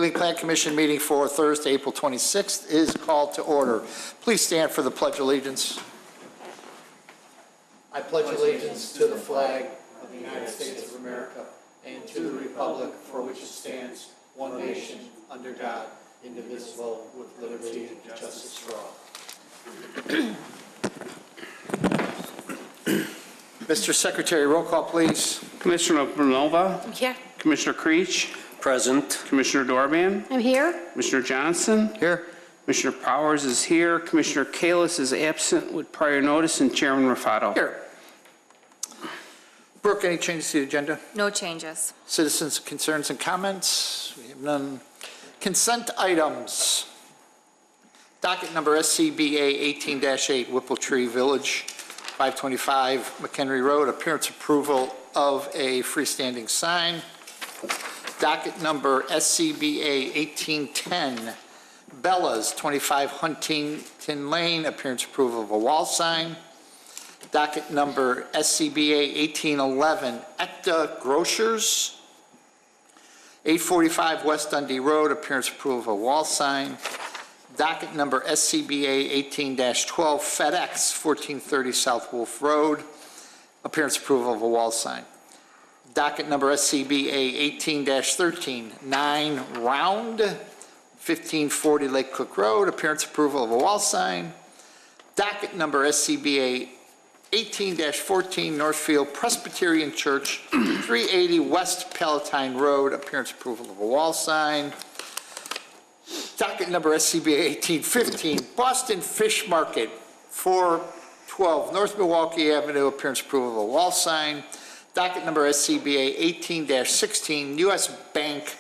Wheeling Plan Commission meeting for Thursday, April 26th is called to order. Please stand for the Pledge of Allegiance. I pledge allegiance to the flag of the United States of America and to the republic for which it stands, one nation, under God, indivisible, with liberty and justice for all. Mr. Secretary, roll call, please. Commissioner Blanova. Here. Commissioner Creech. Present. Commissioner Dorban. I'm here. Commissioner Johnson. Here. Commissioner Powers is here. Commissioner Kalis is absent with prior notice, and Chairman Rafato. Here. Brooke, any changes to the agenda? No changes. Citizens' concerns and comments? We have none. Consent items. Docket number SCBA 18-8, Whipple Tree Village, 525 McHenry Road, appearance approval of a freestanding sign. Docket number SCBA 1810, Bella's, 25 Huntington Lane, appearance approval of a wall sign. Docket number SCBA 1811, Ecta Grocers, 845 West Dundee Road, appearance approval of a wall sign. Docket number SCBA 18-12, FedEx, 1430 South Wolf Road, appearance approval of a wall sign. Docket number SCBA 18-13, 9 Round, 1540 Lake Cook Road, appearance approval of a wall sign. Docket number SCBA 18-14, Northfield Presbyterian Church, 380 West Palatine Road, appearance approval of a wall sign. Docket number SCBA 1815, Boston Fish Market, 412 North Milwaukee Avenue, appearance approval of a wall sign. Docket number SCBA 18-16, U.S. Bank,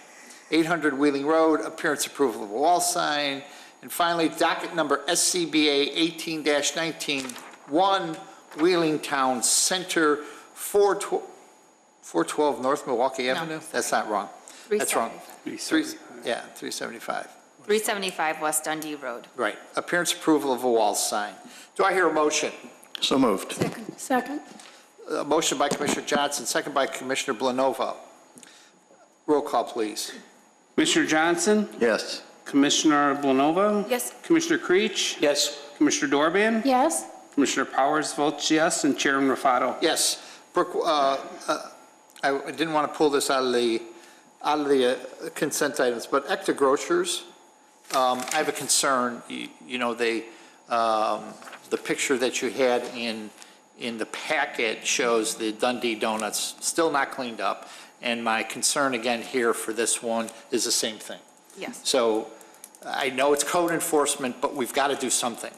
800 Wheeling Road, appearance approval of a wall sign. And finally, docket number SCBA 18-19, 1 Wheeling Town Center, 412 North Milwaukee Avenue? That's not wrong. That's wrong. 375. 375 West Dundee Road. Right. Appearance approval of a wall sign. Do I hear a motion? So moved. Second. A motion by Commissioner Johnson, second by Commissioner Blanova. Roll call, please. Commissioner Johnson. Yes. Commissioner Blanova. Yes. Commissioner Creech. Yes. Commissioner Dorban. Yes. Commissioner Powers votes yes, and Chairman Rafato. Yes. Brooke, I didn't want to pull this out of the consent items, but Ecta Grocers, I have a concern. You know, the picture that you had in the packet shows the Dundee Donuts still not cleaned up, and my concern again here for this one is the same thing. Yes. So I know it's code enforcement, but we've got to do something.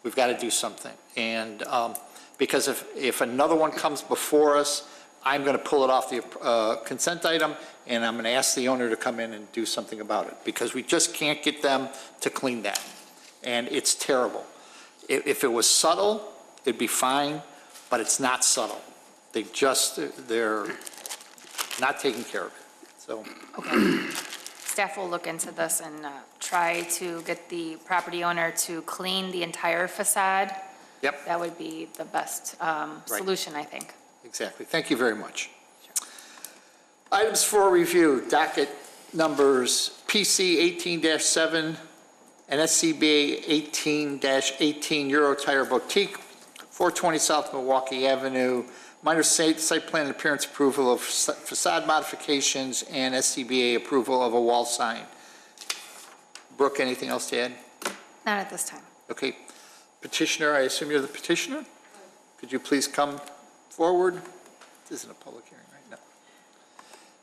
We've got to do something, and because if another one comes before us, I'm going to pull it off the consent item, and I'm going to ask the owner to come in and do something about it, because we just can't get them to clean that, and it's terrible. If it was subtle, it'd be fine, but it's not subtle. They're not taking care of it. So. Okay. Staff will look into this and try to get the property owner to clean the entire facade. Yep. That would be the best solution, I think. Exactly. Thank you very much. Sure. Items for review, docket numbers PC 18-7 and SCBA 18-18 Euro Tire Boutique, 420 South Milwaukee Avenue, minor site plan and appearance approval of facade modifications, and SCBA approval of a wall sign. Brooke, anything else to add? Not at this time. Okay. Petitioner, I assume you're the petitioner? Could you please come forward? This isn't a public hearing, right? No.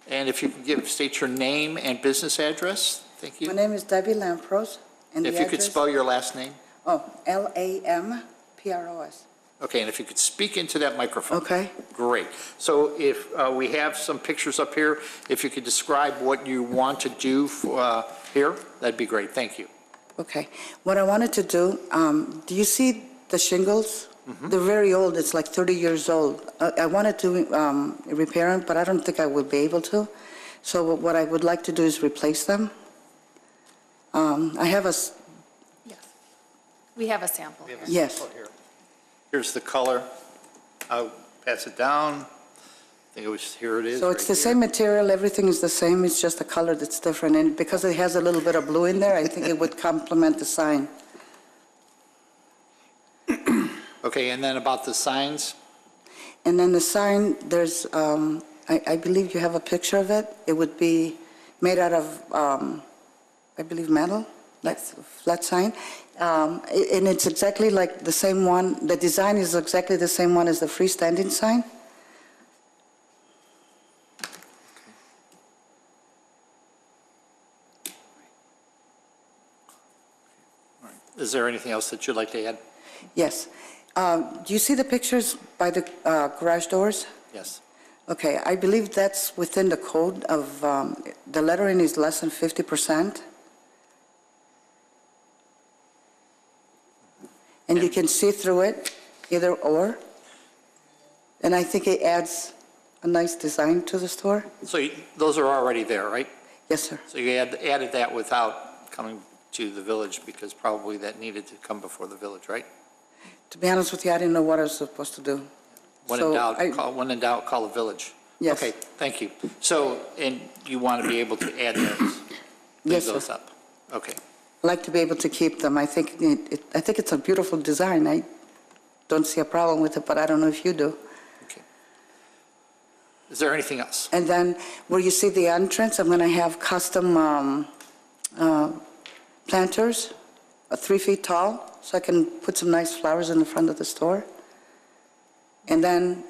And if you can state your name and business address. Thank you. My name is Debbie Lampros. And if you could spell your last name. Oh, Lampros. Okay, and if you could speak into that microphone. Okay. Great. So if we have some pictures up here, if you could describe what you want to do here, that'd be great. Thank you. Okay. What I wanted to do you see the shingles? Mm-hmm. They're very old. It's like 30 years old. I wanted to repair them, but I don't think I would be able to. So what I would like to do is replace them. I have a... Yes. We have a sample here. Yes. Here's the color. I'll pass it down. I think it was, here it is. So it's right the here. same material, everything is the same, it's just the color that's different. And because it has a little bit of blue in there, I think it would complement the sign. Okay, and then about the signs? And then the sign, there's, I believe you have a picture of it. It would be made out of, I believe, metal, like a flat sign. And it's exactly like the same one, the design is exactly the same one as the freestanding sign. Is there anything else that you'd like to add? Yes. Do you see the pictures by the garage doors? Yes. Okay, I believe that's within the code of, the lettering is less than 50%. And you can see through it, either or. And I think it adds a nice design to the store. So those are already there, right? Yes, sir. So you added that without coming to the village because probably that needed to come before the village, right? To be honest with you, I didn't know what I was supposed to do. When So in doubt, I- when in doubt, call the village. Yes. Okay, thank you. So, and you want to be able to add those? Leave Yes, sir. those up? Okay. I'd like to be able to keep them. I think it's a beautiful design. I don't see a problem with it, but I don't know if you do. Okay. Is there anything else? And then where you see the entrance, I'm going to have custom planters, 3 feet tall, so I can put some nice flowers in the front of the store. And then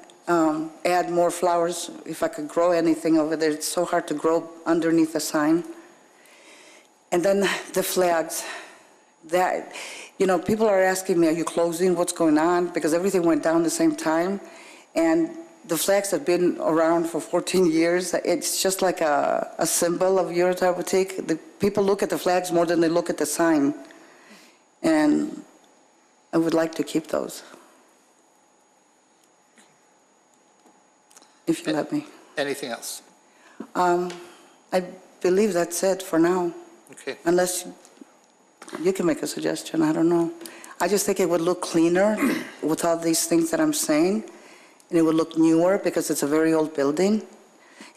add more flowers, if I could grow anything over there. It's so hard to grow underneath the sign. And then the flags. That, people are asking me, are you closing? What's going on? Because everything went down the same time. And the flags have been around for 14 years. It's just like a symbol of Utah Boutique. The people look at the flags more than they look at the sign. And I would like to keep those. If you let me. Anything else? I believe that's it for now, Okay. unless you can make a suggestion, I don't know. I just think it would look cleaner with all these things that I'm saying, and it would look newer because it's a very old building.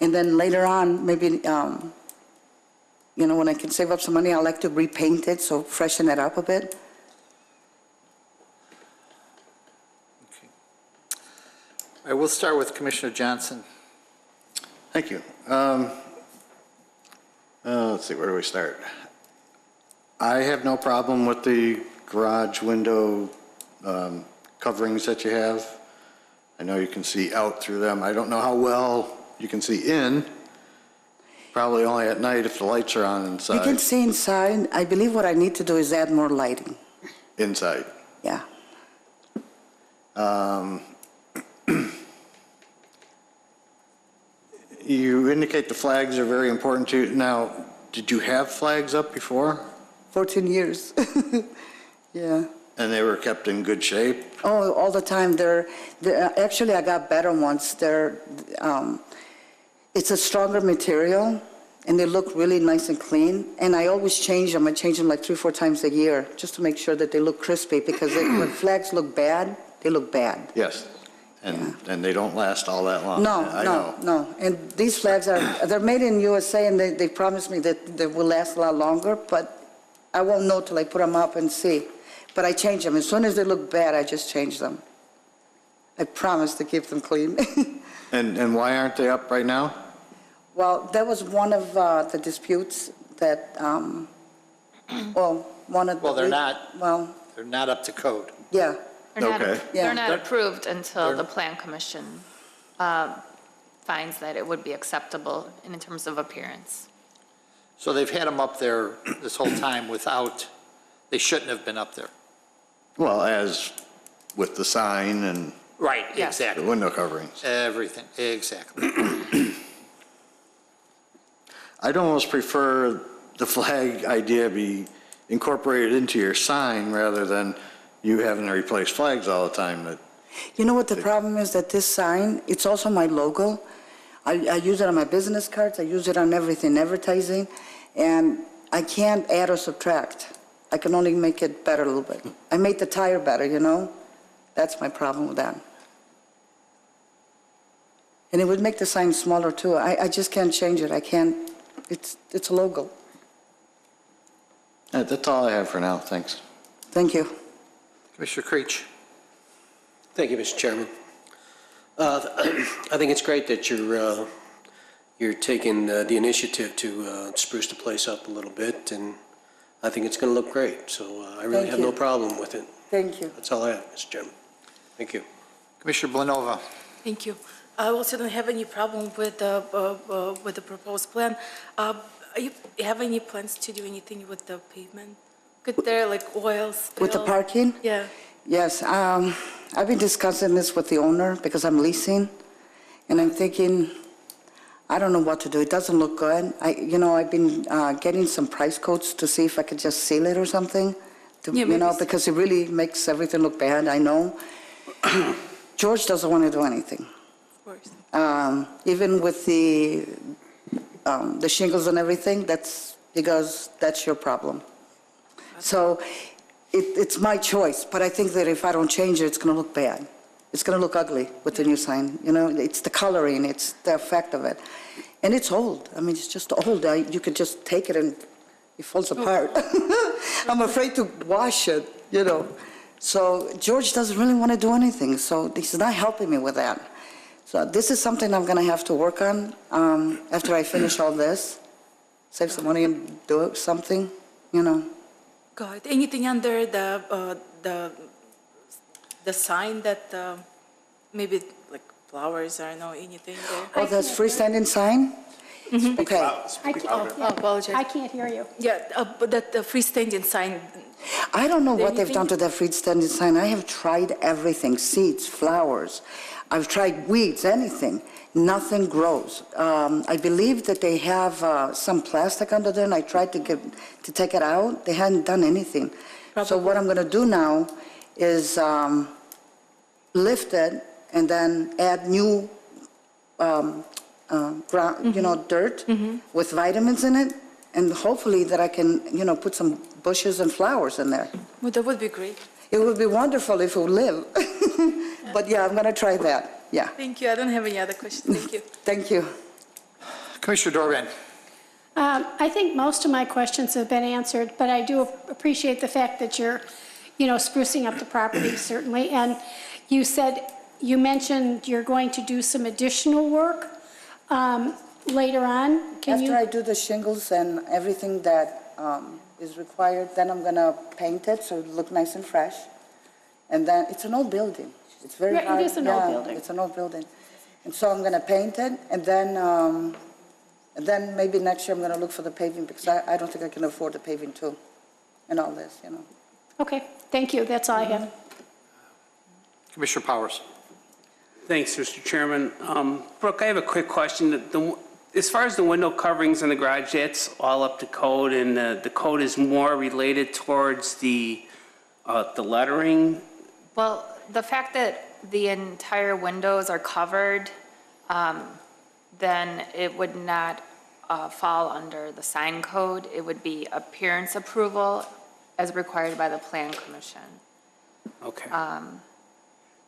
And then later on, maybe, when I can save up some money, I like to repaint it, so freshen it up a bit. Okay. All right, we'll start with Commissioner Johnson. Thank you. Let's see, where do we start? I have no problem with the garage window coverings that you have. I know you can see out through them. I don't know how well you can see in. Probably only at night if the lights are on inside. You can see inside. I believe what I need to do is add more lighting. Inside. Yeah. You indicate the flags are very important to you. Now, did you have flags up before? 14 years. Yeah. And they were kept in good shape? Oh, all the time. Actually, I got better ones. It's a stronger material, and they look really nice and clean. And I always change them. I change them like 3 or 4 times a year, just to make sure that they look crispy, because when flags look bad, they look bad. Yes. And they don't last all that long. No, I know. no. And these flags they're made in USA, and they promised me that they will last a lot longer, but I won't know till I put them up and see. But I change them. As soon as they look bad, I just change them. I promise to keep them clean. And why aren't they up right now? Well, that was one of the disputes that, one of the... Well, they're not. Well, They're not up to code. yeah. Okay. They're not They're- approved until they're- the Plan Commission finds that it would be acceptable in terms of appearance. So they've had them up there this whole time they shouldn't have been up there. Well, as with the sign and Right, Yes. the exactly. window coverings. Everything, exactly. I'd almost prefer the flag idea be incorporated into your sign rather than you having to replace flags all the time. You know what the problem is? That this sign, it's also my logo. I use it on my business cards. I use it on everything, advertising, and I can't add or subtract. I can only make it better a little bit. I made the tire better, That's my problem with that. And it would make the sign smaller too. I just can't change it. I can't, it's a logo. That's all I have for now, thanks. Thank you. Commissioner Creech. Thank you, Mr. Chairman. I think it's great that you're taking the initiative to spruce the place up a little bit, and I think it's going to look great. So I really Thank have you. no problem with it. Thank you. That's all I have, Mr. Chairman. Thank you. Commissioner Blanova. Thank you. I also don't have any problem with the proposed plan. You have any plans to do anything with the pavement? Could there like oil spill? With the parking? Yeah. Yes, I've been discussing this with the owner because I'm leasing, and I'm thinking, I don't know what to do. It doesn't look good. I've been getting some price quotes to see if I could just seal it or something, Yeah, maybe so. because it really makes everything look bad, I know. George doesn't want to do anything. Of course. Even with the shingles and everything, that's because that's your problem. So it's my choice, but I think that if I don't change it, it's going to look bad. It's going to look ugly with the new sign. It's the coloring, it's the effect of it. And it's old. I mean, it's just old. You could just take it and it falls apart. I'm afraid to wash it, So George doesn't really want to do anything, so he's not helping me with that. So this is something I'm going to have to work on after I finish all this. Save some money and do something, Got it. Anything under the sign that maybe like flowers or anything there? Oh, that's freestanding sign? Okay. Oh, apologize. I can't hear you. Yeah, but that freestanding sign. I don't know what they've Anything? done to that freestanding sign. I have tried everything, seeds, flowers. I've tried weeds, anything. Nothing grows. I believe that they have some plastic under there, and I tried to take it out. They hadn't done anything. So what I'm going to do now is lift it and then add new dirt with vitamins in it, and hopefully that I can, put some bushes and flowers in there. Well, that would be great. It would be wonderful if it would live. But yeah, I'm going to try that. Yeah. Thank you. I don't have any other questions. Thank you. Thank you. Commissioner Dorban. I think most of my questions have been answered, but I do appreciate the fact that you're, sprucing up the property, certainly. And you mentioned you're going to do some additional work later on. After I do the shingles and everything that is required, then I'm going to paint it so it look nice and fresh. And then it's an old building. It's very Right, it hard. is an old building. It's an old building. And so I'm going to paint it, and then maybe next year I'm going to look for the paving, because I don't think I can afford the paving too, and all this, Okay, thank you. That's all I have. Commissioner Powers. Thanks, Mr. Chairman. Brooke, I have a quick question. As far as the window coverings in the garage, that's all up to code, and the code is more related towards the lettering. Well, the fact that the entire windows are covered, then it would not fall under the sign code. It would be appearance approval as required by the Plan Commission. Okay.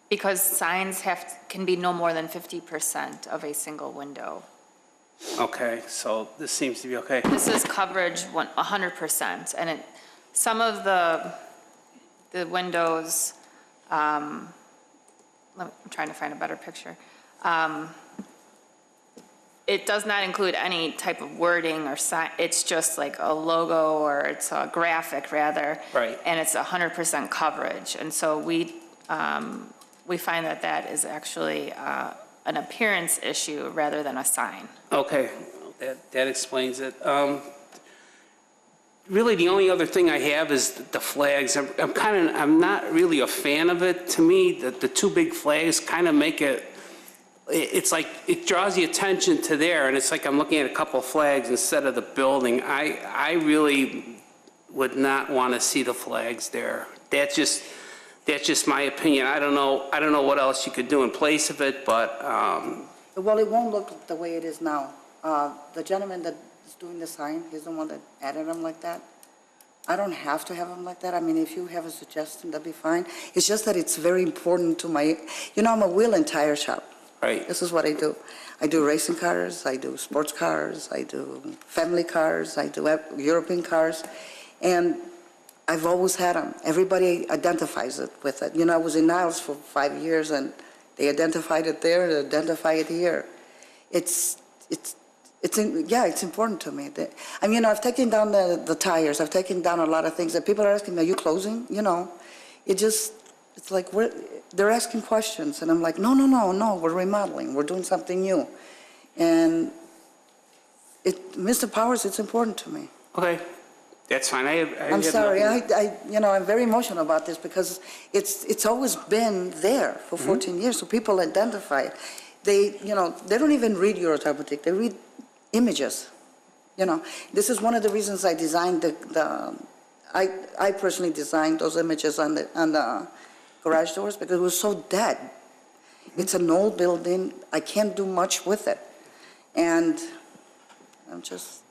Because signs can be no more than 50% of a single window. Okay, so this seems to be okay. This is coverage 100%, and some of the windows, I'm trying to find a better picture. It does not include any type of wording or sign. It's just like a logo, or it's a graphic rather. Right. And it's 100% coverage. And so we find that is actually an appearance issue rather than a sign. Okay, that explains it. Really, the only other thing I have is the flags. I'm not really a fan of it. To me, the two big flags kind of make it, it's like, it draws the attention to there, and it's like I'm looking at a couple of flags instead of the building. I really would not want to see the flags there. That's just my opinion. I don't know what else you could do in place of it, but Well, it won't look the way it is now. The gentleman that is doing the sign, he's the one that added them like that. I don't have to have them like that. I mean, if you have a suggestion, that'd be fine. It's just that it's very important to my, I'm a wheel and tire shop. Right. This is what I do. I do racing cars, I do sports cars, I do family cars, I do European cars, and I've always had them. Everybody identifies it with it. You know, I was in Niles for 5 years, and they identified it there, they identify it here. It's important to me. I mean, I've taken down the tires, I've taken down a lot of things that people are asking me, are you closing? You know, it's like they're asking questions, and I'm like, no, we're remodeling, we're doing something new. And Mr. Powers, it's important to me. Okay, that's fine. I'm sorry, I'm very emotional about this because it's always been there for 14 years, so people identify it. They don't even read Eurotype Boutique, they read images. You know, this is one of the reasons I designed I personally designed those images on the garage doors because it was so dead. It's an old building, I can't do much with it. And I'm just,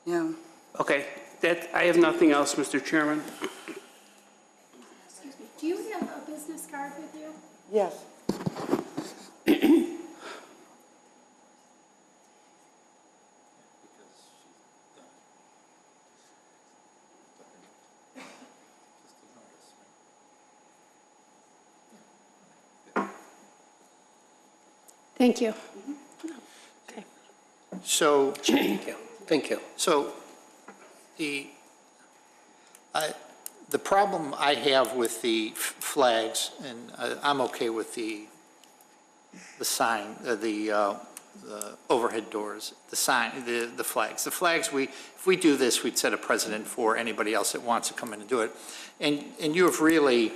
yeah. Okay, I have nothing else, Mr. Chairman. Excuse me, do you have a business card with you? Yes. Thank you. So, Thank you. so the problem I have with the flags, and I'm okay with the sign, the overhead doors, the sign, the flags. The flags, if we do this, we'd set a precedent for anybody else that wants to come in and do it. And you have really,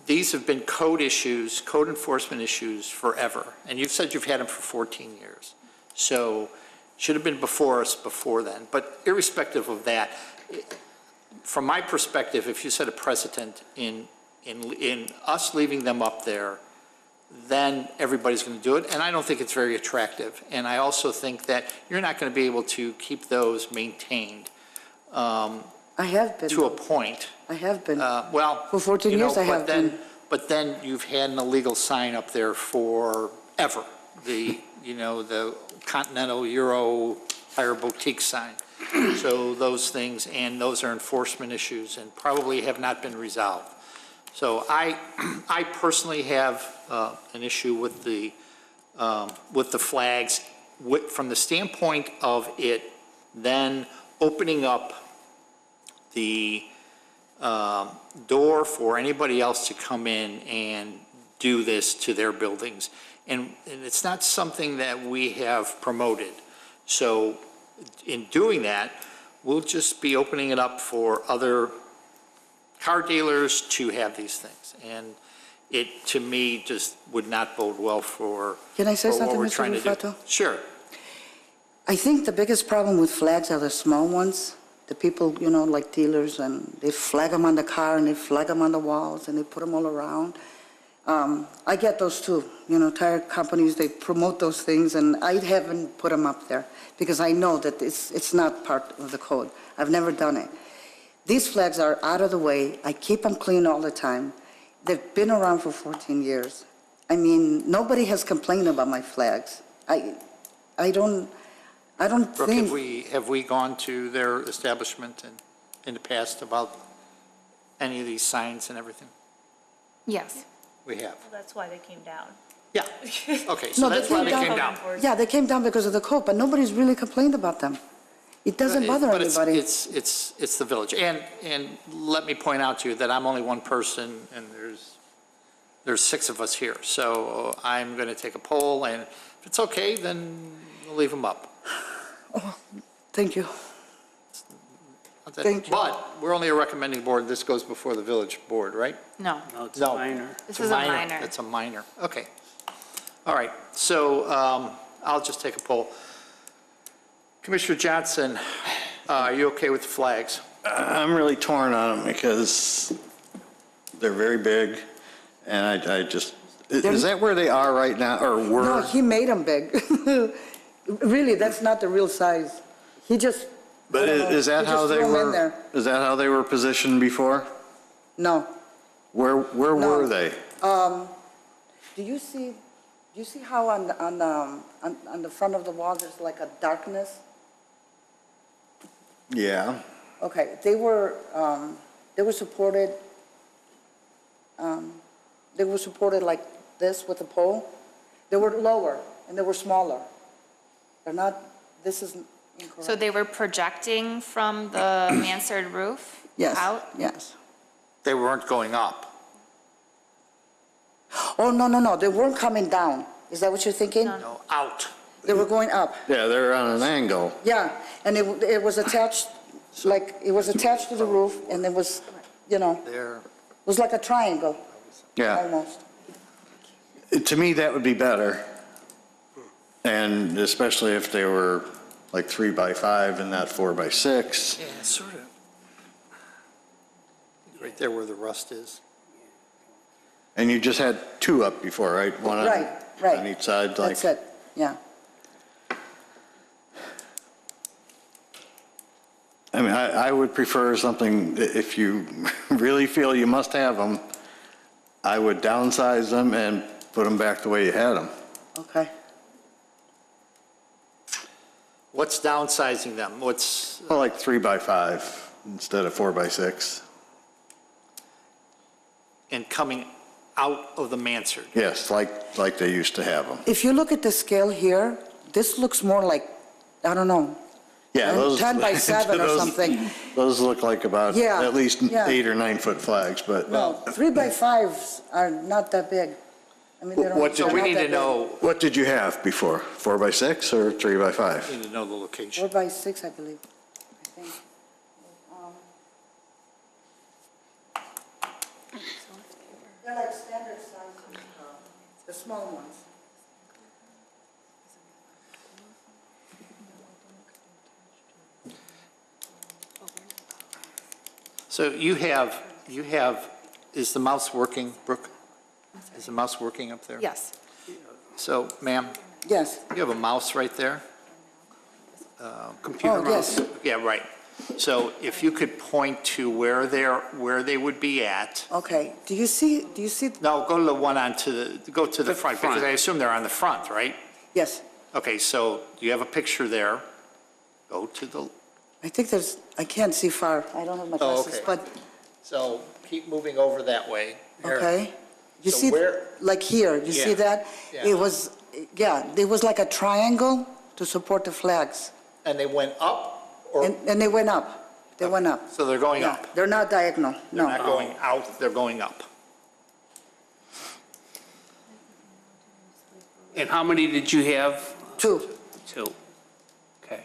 these have been code issues, code enforcement issues forever. And you've said you've had them for 14 years. So should have been before us before then. But irrespective of that, from my perspective, if you set a precedent in us leaving them up there, then everybody's going to do it. And I don't think it's very attractive. And I also think that you're not going to be able to keep those maintained I have been. to a point. I have been. Well, For 14 you know, years I have been. But then you've had an illegal sign up there forever. The Continental Euro Tire Boutique sign. So those things, and those are enforcement issues and probably have not been resolved. So I personally have an issue with the flags from the standpoint of it then opening up the door for anybody else to come in and do this to their buildings. And it's not something that we have promoted. So in doing that, we'll just be opening it up for other car dealers to have these things. And it, to me, just would not bode well for Can I say what something, we're Mr. trying to do. Rufato? Sure. I think the biggest problem with flags are the small ones. The people, like dealers, and they flag them on the car, and they flag them on the walls, and they put them all around. I get those too. Tire companies, they promote those things, and I haven't put them up there because I know that it's not part of the code. I've never done it. These flags are out of the way. I keep them clean all the time. They've been around for 14 years. I mean, nobody has complained about my flags. I don't Brooke, think... have we gone to their establishment in the past about any of these signs and everything? Yes. We have. Well, that's why they came down. Yeah. Okay, so No, that's why they came down. Yeah, they came down because of the code, but nobody's really complained about them. It doesn't bother But anybody. it's the village. And let me point out to you that I'm only one person, and there's 6 of us here. So I'm going to take a poll, and if it's okay, then we'll leave them up. Oh, thank you. Thank you. But we're only a recommending board. This goes before the village board, right? No, No, it's No. minor. this is a minor. It's a minor. Okay. All right. So I'll just take a poll. Commissioner Johnson, are you okay with the flags? I'm really torn on them because they're very big, and I just, is that where they are right now, or were? No, he made them big. Really, that's not the real size. He just... But is that he how just they threw 'em in were, there. is that how they were positioned before? No. Where were they? Do you see how on the front of the wall, there's like a darkness? Yeah. Okay, they were supported, like this with a pole. They were lower and they were smaller. They're not, this is incorrect. So they were projecting from the mansard roof Yes, out? yes. They weren't going up. Oh, no, they weren't coming down. Is that what you're thinking? No, out. They were going up. Yeah, they're on an angle. Yeah, and it was attached, like, it was attached to the roof, and it was, There. it was like a triangle, Yeah. almost. To me, that would be better. And especially if they were like 3 by 5 and not 4 by 6. Yeah, sort of. Right there where the rust is. And you just had 2 up before, right? One on- Right. on each side, like. That's it, yeah. I mean, I would prefer something, if you really feel you must have them, I would downsize them and put them back the way you had them. Okay. What's downsizing them? What's, Well, like 3 by 5 instead of 4 by 6. and coming out of the mansard? Yes, like they used to have them. If you look at the scale here, this looks more like, I don't know, Yeah, those. 10 by 7 or those- something. Those look like about Yeah, at least yeah. 8 or 9 foot flags, but. No, 3 by 5s are not that big. I mean, they don't. What did So they're we not need that to big. know, What did you have before? 4 by 6 or 3 by 5? need to know the 4 location. by 6, I believe, I think. They're like standard size, the small ones. So you have, is the mouse working, Brooke? Is the mouse working up there? Yes. So, ma'am, Yes, you have a mouse right there? Computer Oh, mouse? yes. Yeah, right. So if you could point to where they would be at. okay. Do you see, No, go to the one go to the front, because front. I assume they're on the front, right? yes, Okay, so you have a picture there. Go to the, I think I can't see far, I don't have my Oh, glasses, okay. but, so keep moving over that way. Here. okay. You So see, where- like here, you see Yeah, that? yeah. It was, there was like a triangle to support the flags, And they went up, or, and they went up, they went up. so they're going Yeah, up? they're not diagonal, They're no. not going out, they're going up. And how many did you have? 2. 2. Okay.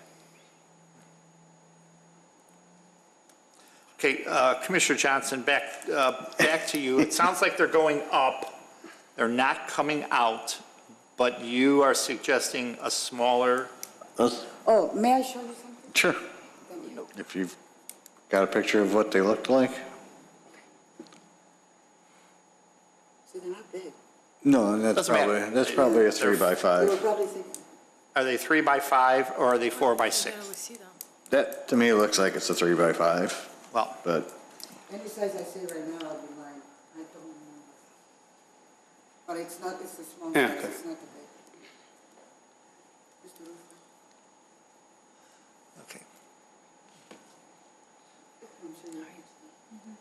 Okay, Commissioner Johnson, back to you. It sounds like they're going up. They're not coming out, but you are suggesting a smaller, Oh, may I show you something? Sure. If you've got a picture of what they looked like? See, they're not big. No, Doesn't matter. that's probably a 3 by You were 5. probably thinking, are they 3 by 5 or are they 4 by Yeah, 6? we see them. That, to me, looks like it's a 3 by 5, Well, but any size I say right now, I'll be lying, I don't remember. But it's not, it's a small Yeah, size, okay. it's not the big. Just the roof. okay. I'm sure you-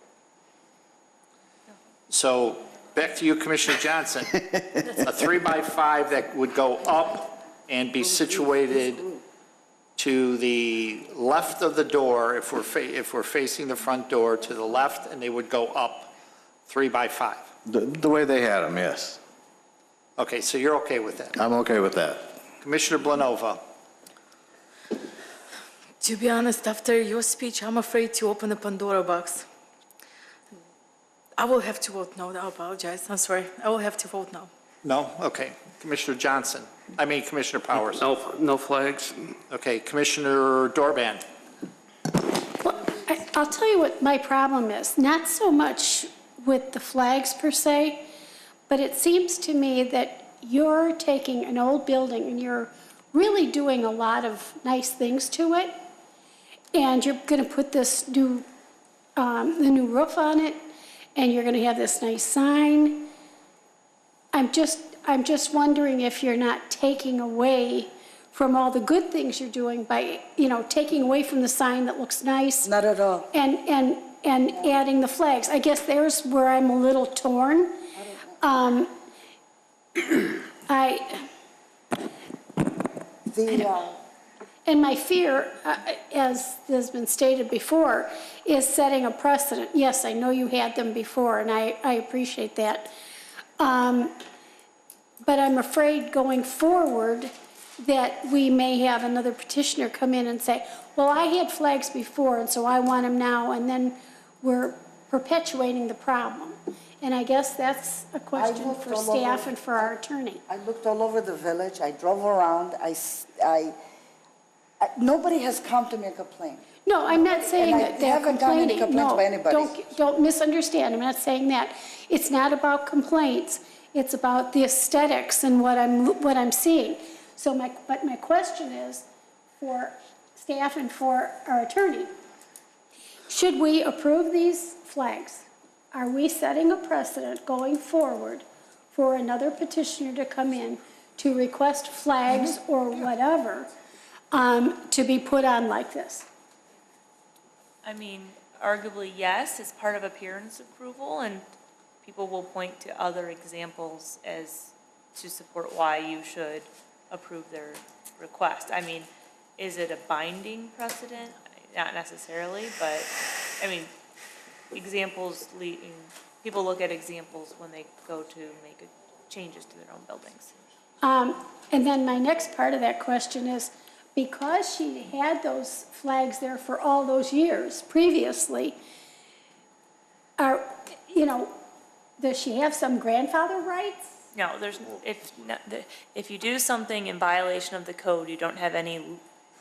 So back to you, Commissioner Johnson. A 3 by 5 that would go up and be situated to the left of the door, if we're facing the front door, to the left, and they would go up 3 by 5. the way they had them, yes. Okay, so you're okay with that? I'm okay with that. Commissioner Blanova? To be honest, after your speech, I'm afraid to open the Pandora box. I will have to vote no, I apologize, I'm sorry. I will have to vote no. No? Okay. Commissioner Johnson? Commissioner Powers? No flags? Okay, Commissioner Dorban? Well, I'll tell you what my problem is, not so much with the flags per se, but it seems to me that you're taking an old building and you're really doing a lot of nice things to it, and you're going to put this new, the new roof on it, and you're going to have this nice sign. I'm just wondering if you're not taking away from all the good things you're doing by, taking away from the sign that looks nice Not at all. and adding the flags. I guess there's where I'm a little torn. And my fear, as has been stated before, is setting a precedent. Yes, I know you had them before, and I appreciate that. But I'm afraid going forward that we may have another petitioner come in and say, well, I had flags before, and so I want them now, and then we're perpetuating the problem. And I guess that's a question looked for all staff over. and for our attorney. I looked all over the village, I drove around, nobody has come to me and complain. No, I'm not saying And I that they're haven't gotten any complaining. complaints by No, anybody. don't misunderstand. I'm not saying that. It's not about complaints. It's about the aesthetics and what I'm seeing. So my question is for staff and for our attorney. Should we approve these flags? Are we setting a precedent going forward for another petitioner to come in to request flags or whatever to be put on like this? I mean, arguably, yes, it's part of appearance approval, and people will point to other examples as to support why you should approve their request. I mean, is it a binding precedent? Not necessarily, but, I mean, people look at examples when they go to make changes to their own buildings. And then my next part of that question is, because she had those flags there for all those years previously, does she have some grandfather rights? No, if you do something in violation of the code, you don't have any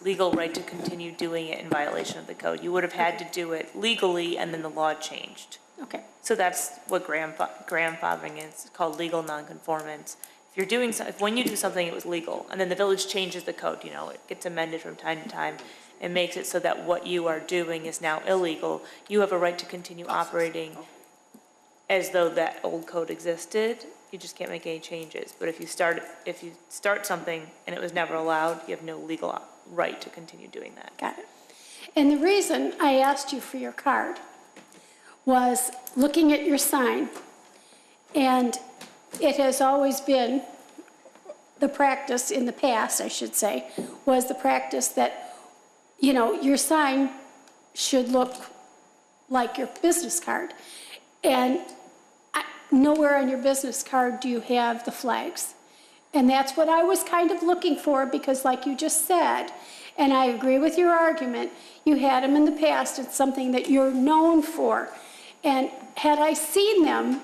legal right to continue doing it in violation of the code. You would have had to do it legally, and then the law changed. Okay. So that's what grandfathering is. It's called legal nonconformance. If you're doing when you do something, it was legal, and then the village changes the code. It gets amended from time to time and makes it so that what you are doing is now illegal. You have a right to continue operating as though that old code existed. You just can't make any changes. But if you start something and it was never allowed, you have no legal right to continue doing that. Got it. And the reason I asked you for your card was looking at your sign, and it has always been the practice in the past, I should say, was the practice that, your sign should look like your business card. And nowhere on your business card do you have the flags. And that's what I was kind of looking for, because like you just said, and I agree with your argument, you had them in the past, it's something that you're known for. And had I seen them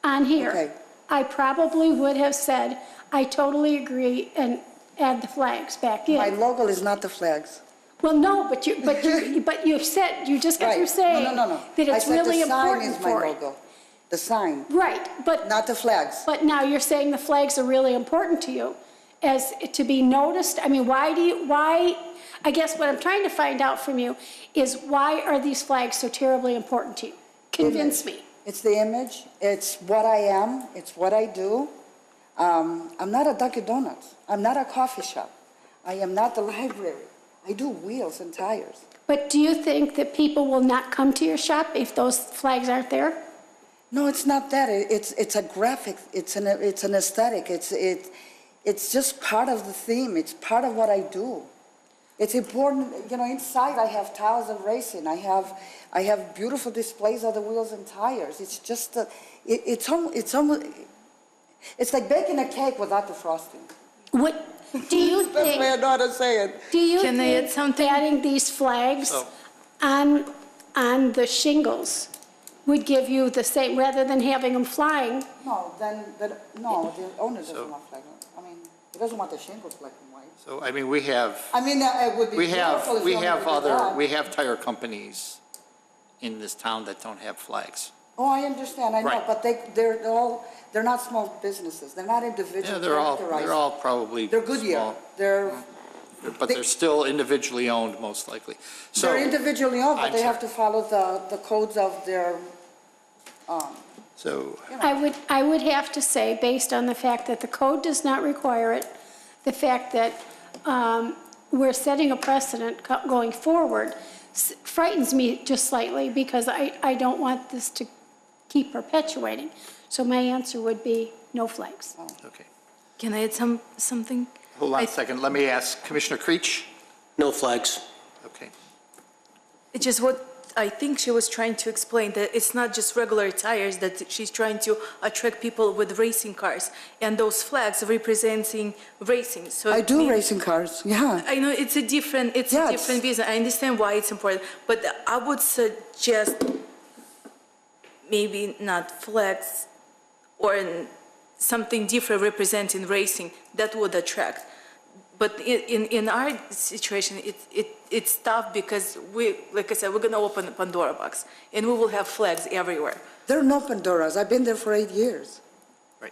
on here, Okay. I probably would have said, I totally agree, and add the flags back in. My logo is not the flags. Well, no, but you said, you just got Right. through saying No. that it's really important I said the sign is my for it. logo. The sign, Right, but not the flags. But now you're saying the flags are really important to you as to be noticed? I mean, I guess what I'm trying to find out from you is why are these flags so terribly important to you? Convince me. It's the image, it's what I am, it's what I do. I'm not a Dunkin' Donuts. I'm not a coffee shop. I am not the library. I do wheels and tires. But do you think that people will not come to your shop if those flags aren't there? No, it's not that. It's a graphic. It's an aesthetic. It's just part of the theme. It's part of what I do. It's important. Inside I have tiles of racing. I have beautiful displays of the wheels and tires. It's just it's like baking a cake without the frosting. What do you That's the way I think? know how to say it. Do you Can I add think something? adding these flags Oh. on the shingles would give you the same, rather than having them flying? No, the owner doesn't want flag. I mean, he doesn't want the shingles black and white. So, I mean, we have, I mean, it would be beautiful if we you have wanted to do that. we have tire companies in this town that don't have flags. Oh, I understand, I know, Right. but they're not small businesses, they're not individual Yeah, they're characterized. all probably They're Goodyear, small, but they're still individually owned, most likely. So, they're individually owned, but they I'm have to follow the codes of their So, I would have to say, based on the fact that the code does not require it, the fact that we're setting a precedent going forward frightens me just slightly, because I don't want this to keep perpetuating. So my answer would be no flags. okay. Can I add something? Hold on a second. Let me ask Commissioner Creech. No flags. Okay. It's just what I think she was trying to explain, that it's not just regular tires, that she's trying to attract people with racing cars, and those flags representing racing, so. I it do means- racing cars, yeah. I know it's a different reason, I understand why it's important, but I would suggest maybe not flags or something different representing racing that would attract. But in our situation, it's tough because like I said, we're gonna open a Pandora box and we will have flags everywhere. There are no Pandoras, I've been there for 8 years. Right.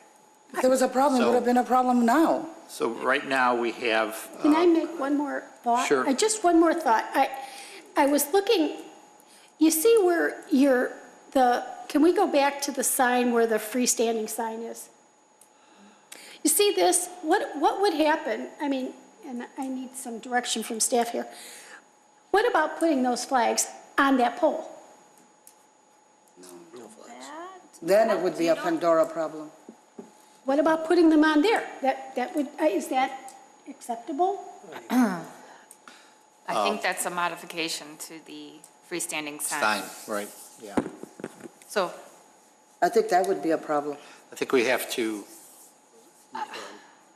If there was a problem, it would have been a problem now. So right now, we have, Can I make one more thought? Sure. Just one more thought. I was looking, you see where can we go back to the sign where the freestanding sign is? You see this? What would happen? I mean, and I need some direction from staff here. What about putting those flags on that pole? Then it would be a Pandora problem. What about putting them on there? That would, is that acceptable? I think that's a modification to the freestanding sign. Stein, right, yeah. So, I think that would be a problem. I think we have to,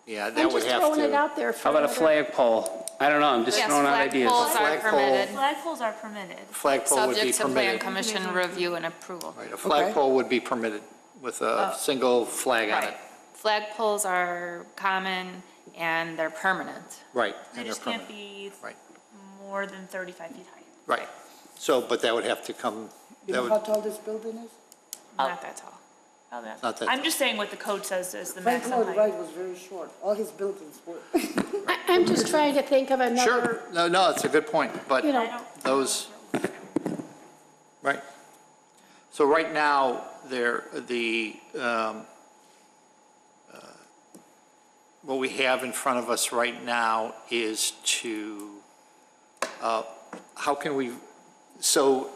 yeah, that I'm would just have throwing it to. out there for. How about a another- flagpole? I don't know, I'm just yes, throwing out ideas. flagpoles are Flagpole. permitted, Flagpoles are permitted. Flagpole would be subject to plan permitted. commission review and approval. Right, a flagpole would be permitted with a single flag on Right. it. Flagpoles are common and they're permanent. Right. They and just they're can't permanent. be Right, more than 35 feet high. right. So, but that would have to come, You that know how would, tall this building is? Not that tall. Oh, that's- Not that I'm tall. just saying what the code says is the Frank maximum Lloyd height. Wright was very short. All his buildings were. I'm just trying to think of another. sure, no, it's a good point, but You know, I don't- those, right. So right now, what we have in front of us right now is how can we, so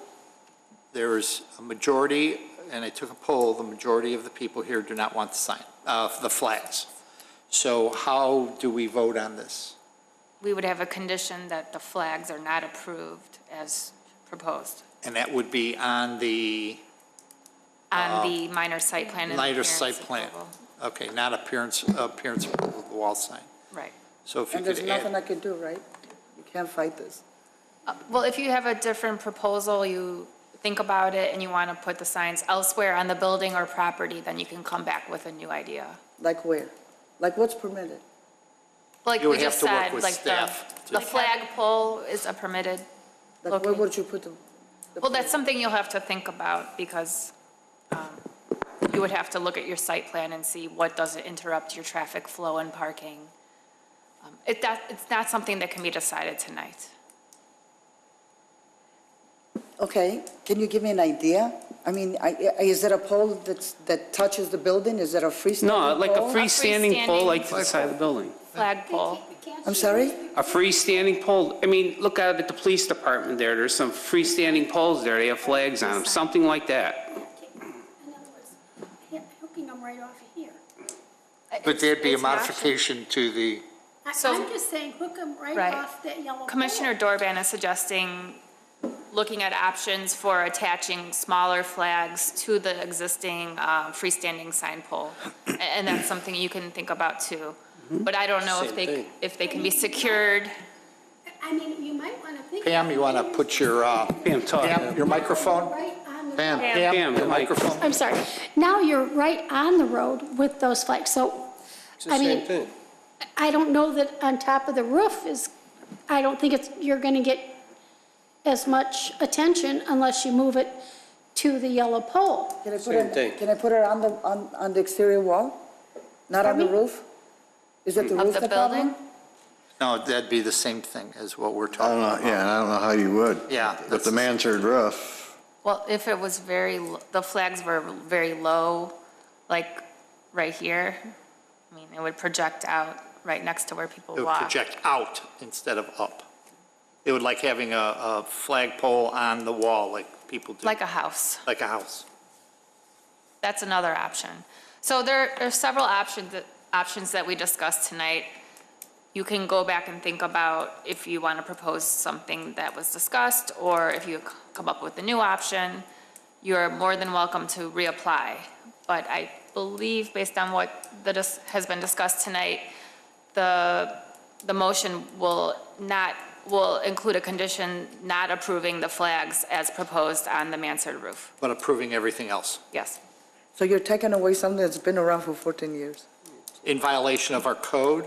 there's a majority, and I took a poll, the majority of the people here do not want the sign, the flags. So how do we vote on this? We would have a condition that the flags are not approved as proposed And that would be on the on the minor site plan. and minor appearance site plan. approval. Okay, not appearance of the wall sign. Right. So if you And there's could nothing add, I can do, right? You can't fight this. Well, if you have a different proposal, you think about it and you want to put the signs elsewhere on the building or property, then you can come back with a new idea. Like where? Like what's permitted? Like You we would have just to work said, with like staff to- the flagpole is a permitted. Like where Okay. would you put the? Well, that's something you'll have to think about because you would have to look at your site plan and see what doesn't interrupt your traffic flow and parking. It's not something that can be decided tonight. Okay, can you give me an idea? I mean, is it a pole that touches the building? Is it a freestanding No, like a pole? freestanding pole, freestanding- like to the side of the building. Flagpole. I'm sorry? A freestanding pole, I mean, look out at the police department there, there's some freestanding poles there, they have flags on them, something like that. In other words, hooking them right off of here. but there'd be a It's an option. modification to the, So- I'm just saying, hook them right Right. off that yellow pole. Commissioner Dorban is suggesting looking at options for attaching smaller flags to the existing freestanding sign pole. And that's something you can think about too. But I don't know Same thing. if they can be secured. I mean, you might want to think. Pam, you want to put your, Pam, talk. Pam, your microphone? Right on the. Pam, Pam, Pam, your Mike. microphone? I'm sorry. Now you're right on the road with those flags, so, It's the I same mean, thing. I don't know that on top of the roof I don't think you're going to get as much attention unless you move it to the yellow pole. Can I put Same it, thing. can I put it on the exterior wall? Not on the Pardon me? roof? Is it the Of roof the the problem? building? No, that'd be the same thing as what we're I talking don't about. know, yeah, I don't know how you would. Yeah, With that's- the mansard roof. Well, if it was the flags were very low, like right here, I mean, it would project out right next to where people It would walk. project out instead of up. It would like having a flagpole on the wall like people do. Like a house. Like a house. That's another option. So there are several options that we discussed tonight. You can go back and think about if you want to propose something that was discussed, or if you come up with a new option, you're more than welcome to reapply. But I believe, based on what has been discussed tonight, the motion will include a condition not approving the flags as proposed on the mansard roof. But approving everything else Yes. So you're taking away something that's been around for 14 years? in violation of our code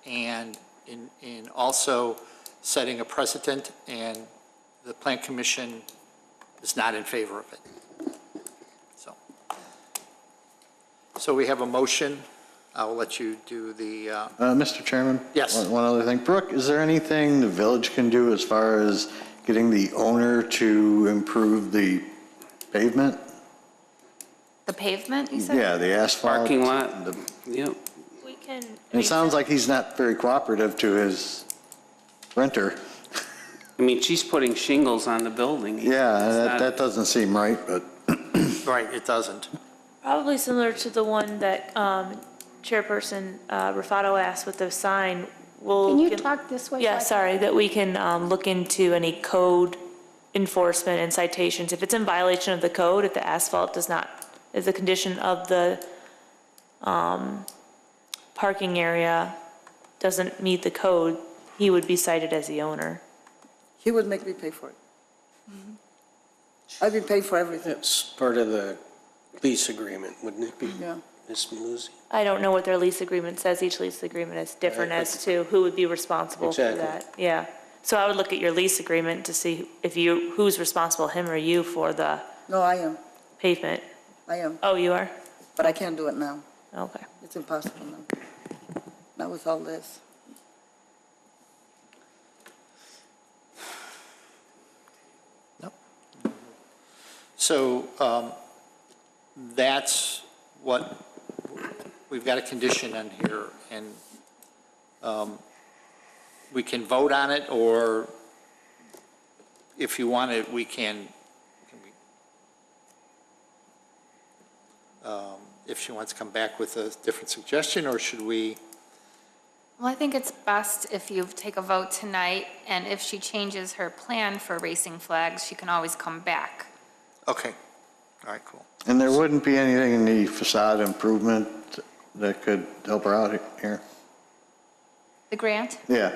and in also setting a precedent, and the Plan Commission is not in favor of it. So we have a motion. I'll let you do the, Mr. Chairman? Yes. One other thing. Brooke, is there anything the village can do as far as getting the owner to improve the pavement? The pavement, you said? Yeah, the asphalt. Parking lot. The- Yep. We can. It sounds like he's not very cooperative to his renter. I mean, she's putting shingles on the building. Yeah, It's not- that doesn't seem right, but right, it doesn't. Probably similar to the one that Chairperson Rufato asked with the sign. Can you talk this way? Yeah, so I- sorry, that we can look into any code enforcement and citations. If it's in violation of the code, if the asphalt is a condition of the parking area doesn't meet the code, he would be cited as the owner. He would make me pay for it. I've been paying for everything. It's part of the lease agreement, wouldn't it be, Yeah. Ms. Maluzzi? I don't know what their lease agreement says. Each lease agreement is different Right, as to who would be responsible for Exactly. that. Yeah. So I would look at your lease agreement to see who's responsible, him or you, for the No, I am. pavement. I am. Oh, you are? But I can't do it now. Okay. It's impossible now. Not with all this. So that's what, we've got a condition in here, and we can vote on it, or if you want it, we can if she wants to come back with a different suggestion, or should we? Well, I think it's best if you take a vote tonight, and if she changes her plan for racing flags, she can always come back. Okay, all right, cool. and there wouldn't be anything in the facade improvement that could help her out here? The grant? Yeah.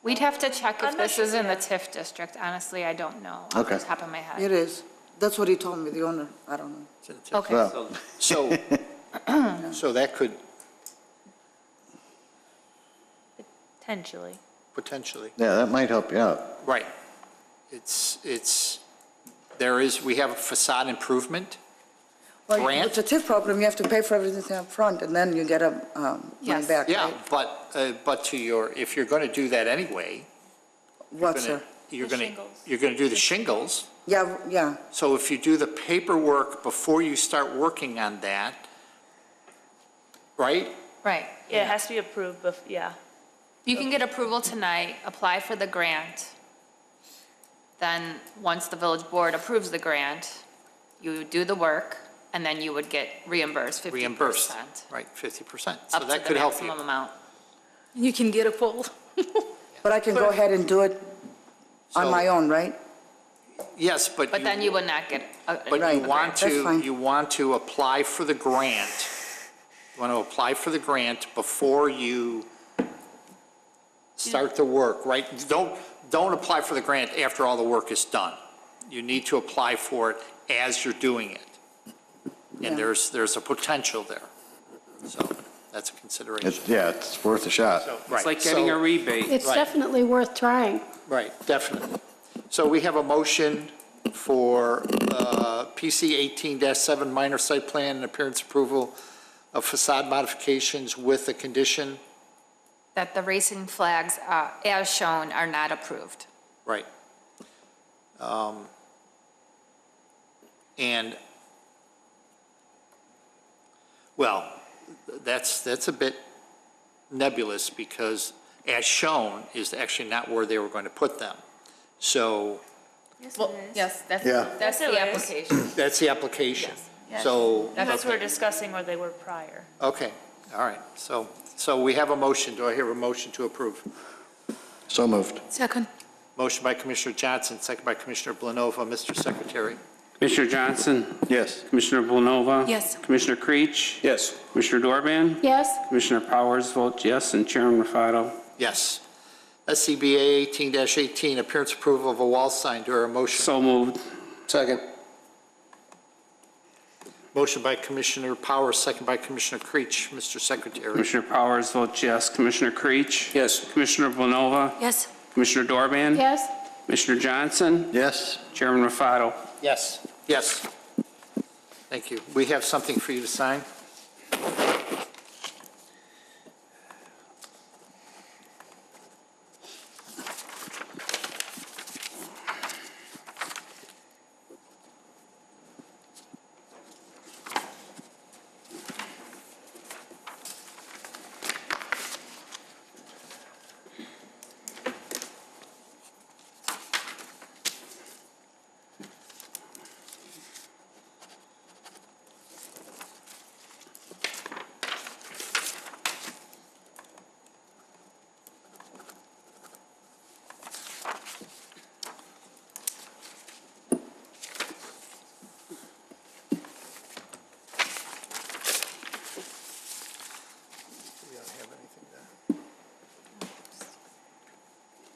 We'd have to check I'm if not this is sure, in the yeah. TIF district. Honestly, I don't know off the Okay. top of my head. It is. That's what he told me, the owner. I don't know. Okay. Well, So, so that could Potentially. potentially. yeah, that might help you out. Right. We have a facade improvement Well, grant. it's a TIF program. You have to pay for everything up front, and then you get money Yes. back, Yeah, right? but if you're going to do that anyway, What, sir? you're The going shingles. to do the shingles. Yeah, yeah. So if you do the paperwork before you start working on that, right? Right. Yeah, it has to be approved, yeah. You can get approval tonight, apply for the grant. Then, once the village board approves the grant, you would do the work, and then you would get reimbursed 50%. Reimbursed, right, 50%. So Up to that the could help you. maximum amount. You can get a pole. But I can go ahead and do it on So- my own, right? Yes, but But then you would not get a But Right, you want that's to, fine. you want to apply for the grant. You want to apply for the grant before you start the work, right? Don't apply for the grant after all the work is done. You need to apply for it as you're doing it. And Yeah. there's a potential there. So that's a consideration. It's worth a shot. So, It's right, like getting a so- rebate. It's Right. definitely worth trying. Right, definitely. So we have a motion for PC 18-7 minor site plan and appearance approval of facade modifications with the condition, that the racing flags, as shown, are not approved. right. And, well, that's a bit nebulous because as shown is actually not where they were going to put them. So Well, yes, that's, Yeah. that's Yes, the it is. application. that's the application. Yes. So, Because we're discussing where they were prior. okay, all right. So we have a motion. Do I hear a motion to approve? So moved. Second. Motion by Commissioner Johnson, second by Commissioner Blanova. Mr. Secretary? Commissioner Johnson? Yes. Commissioner Blanova? Yes. Commissioner Creech? Yes. Commissioner Dorban? Yes, Commissioner Powers votes yes, and Chairman Rafato? Yes. SCBA 18-18, appearance approval of a wall sign. Do I hear a motion? So moved. Second. Motion by Commissioner Powers, second by Commissioner Creech. Mr. Secretary? Commissioner Powers votes yes. Commissioner Creech? Yes. Commissioner Blanova? Yes. Commissioner Dorban? yes, Commissioner Johnson? Yes. Chairman Rafato? Yes. Yes. Thank you. We have something for you to sign.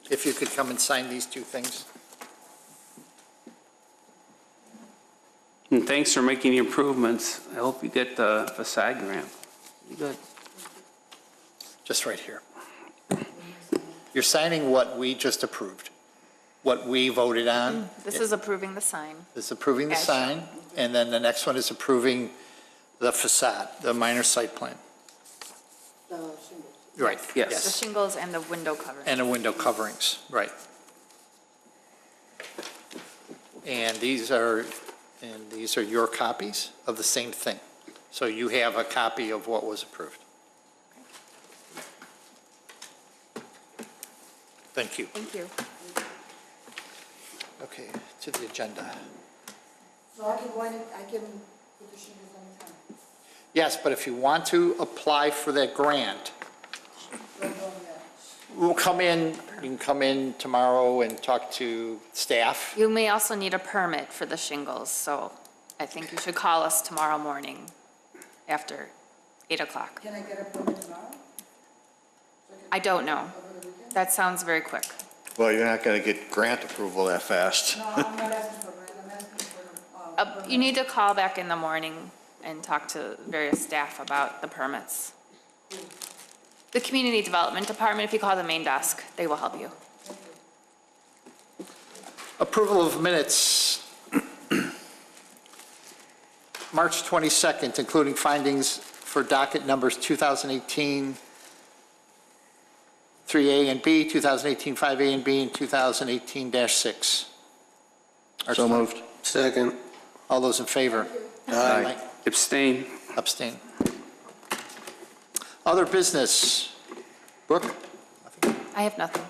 If you could come and sign these two things. And thanks for making the improvements. I hope you get the facade grant. You good? Just right here. You're signing what we just approved, what we voted on. This is approving the sign. This is approving the As sign, and then the next one is approving the facade, the minor site plan. Right, The Yes. shingles and the window cover. and the window coverings, right. And these are your copies of the same thing. So you have a copy of what was approved. Thank you. Thank you. Okay, to the agenda. So I can put the shingles anytime? Yes, but if you want to apply for that grant, we'll come in, you can come in tomorrow and talk to staff. You may also need a permit for the shingles, so I think you should call us tomorrow morning after 8 o'clock. Can I get a permit tomorrow? I don't know. That sounds very quick. Well, you're not going to get grant approval that fast. No, I'm not asking for grant, I'm asking for, You need to call back in the morning and talk to various staff about the permits. The Community Development Department, if you call the main desk, they will help you. Approval of minutes, March 22nd, including findings for docket numbers 2018 3A and B, 2018 5A and B, and 2018-6. So moved. Second. All those in favor? Aye. Abstain. Abstain. Other business. Brooke? I have nothing.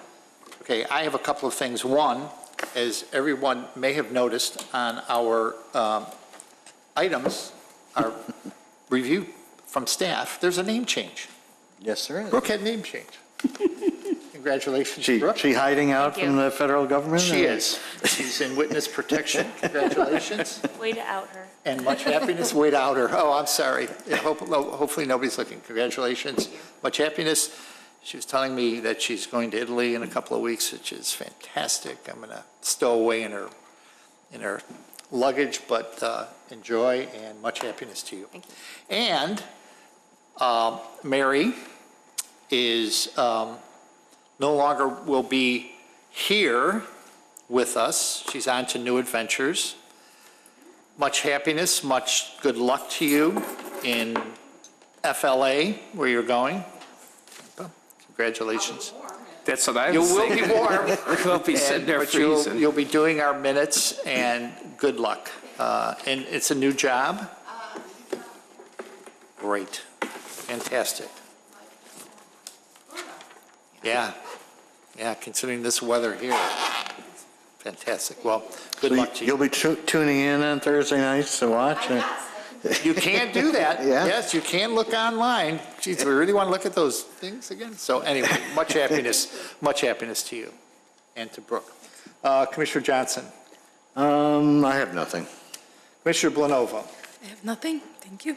Okay, I have a couple of things. One, as everyone may have noticed on our items, our review from staff, there's a name change. Yes, there is. Brooke had name change. Congratulations, Brooke. She hiding out Thank from you. the federal government? She is. She's in witness protection. Congratulations. Way to out her. And much happiness. Wait out her. Oh, I'm sorry. Hopefully nobody's looking. Congratulations. Much happiness. She was telling me that she's going to Italy in a couple of weeks, which is fantastic. I'm going to stow away in her luggage, but enjoy and much happiness to you. Thank you. And Mary is no longer will be here with us. She's on to new adventures. Much happiness, much good luck to you in FLA, where you're going. Congratulations. That's what I You was will be thinking. warm. We'll be sitting there But you'll freezing. be doing our minutes, and good luck. And it's a new job? Great. Fantastic. Yeah. Yeah, considering this weather here. Fantastic. Well, good luck to you. You'll be tuning in on Thursday nights to watch? You can do that. Yeah. Yes, you can look online. Geez, we really want to look at those things again? So anyway, much happiness to you and to Brooke. Commissioner Johnson. I have nothing. Commissioner Blanova. I have nothing, thank you.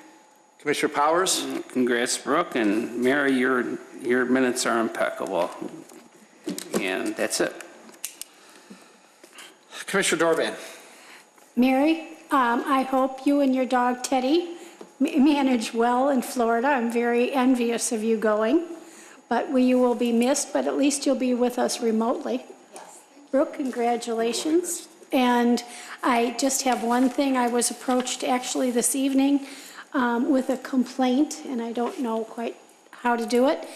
Commissioner Powers. Congrats, Brooke, and Mary, your minutes are impeccable. And that's it. Commissioner Dorvan. Mary, I hope you and your dog Teddy manage well in Florida. I'm very envious of you going, but you will be missed, but at least you'll be with us remotely. Brooke, congratulations. And I just have one thing. I was approached actually this evening with a complaint, and I don't know quite how to do it.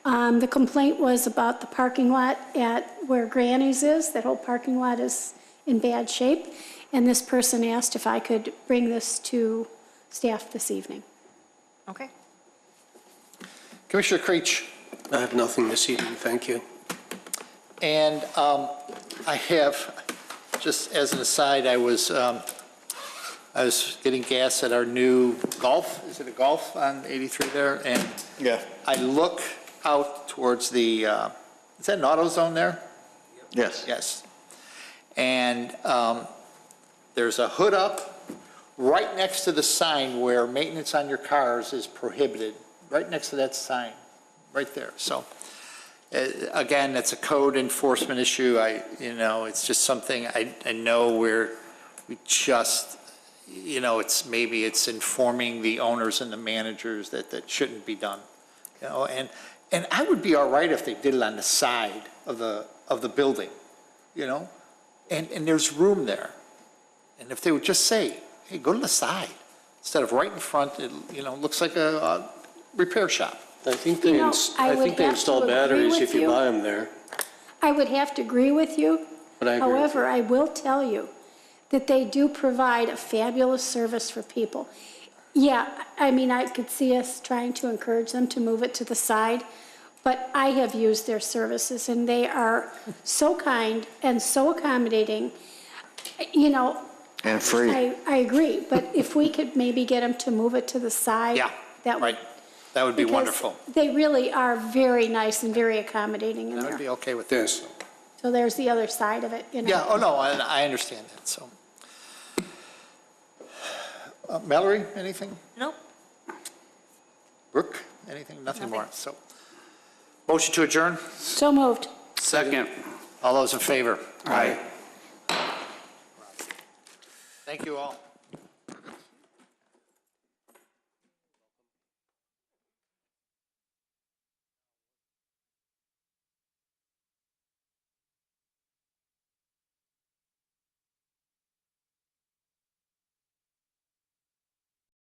The complaint was about the parking lot at where Granny's is. That whole parking lot is in bad shape. And this person asked if I could bring this to staff this evening. Okay. Commissioner Creech. I have nothing this evening, thank you. And I have, just as an aside, I was getting gas at our new Golf. Is it a Golf on 83 there? And Yeah. I look out towards the, is that an AutoZone there? Yes. Yes. And there's a hood up right next to the sign where maintenance on your cars is prohibited, right next to that sign, right there. So, again, that's a code enforcement issue. It's just something I know where we just, maybe it's informing the owners and the managers that shouldn't be done. And I would be all right if they did it on the side of the building, and there's room there. And if they would just say, hey, go to the side, instead of right in front, it, looks like a repair shop. I think they, I would have to install agree batteries with if you you. buy them there. I would have to agree with you. But I agree with However, you. I will tell you that they do provide a fabulous service for people. Yeah, I could see us trying to encourage them to move it to the side, but I have used their services, and they are so kind and so accommodating. And free. I agree, but if we could maybe get them to move it to the side. Yeah, that right. That would be because wonderful. They really are very nice and very accommodating in That would be there. okay with this. Yes. So there's the other side of it, Yeah, oh, no, I understand that, so. Mallory, anything? Nope. Brooke, anything? Nothing more, so. Motion to adjourn? So moved. Second. All those in favor? Aye. Thank you all.